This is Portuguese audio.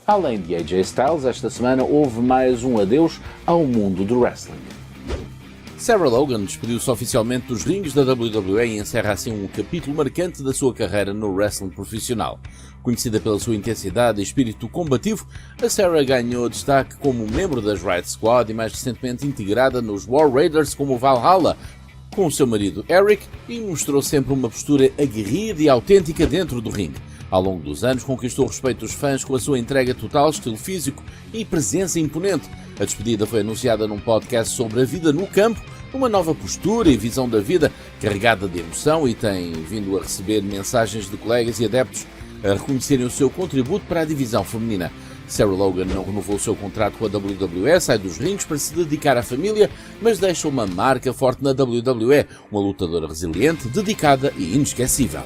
Além de AJ Styles, esta semana houve mais um adeus ao mundo do wrestling. Sarah Logan despediu-se oficialmente dos rings da WWE e encerra assim um capítulo marcante da sua carreira no wrestling profissional. Conhecida pela sua intensidade e espírito combativo, a Sarah ganhou destaque como membro das Riot Squad e mais recentemente integrada nos War Raiders como Valhalla, com o seu marido Eric, e mostrou sempre uma postura aguerrida e autêntica dentro do ringue. Ao longo dos anos conquistou o respeito dos fãs com a sua entrega total, estilo físico e presença imponente. A despedida foi anunciada num podcast sobre a vida no campo, uma nova postura e visão da vida carregada de emoção, e tem vindo a receber mensagens de colegas e adeptos a reconhecerem o seu contributo para a divisão feminina. Sarah Logan não renovou o seu contrato com a WWE, sai dos rings para se dedicar à família, mas deixa uma marca forte na WWE, uma lutadora resiliente, dedicada e inesquecível.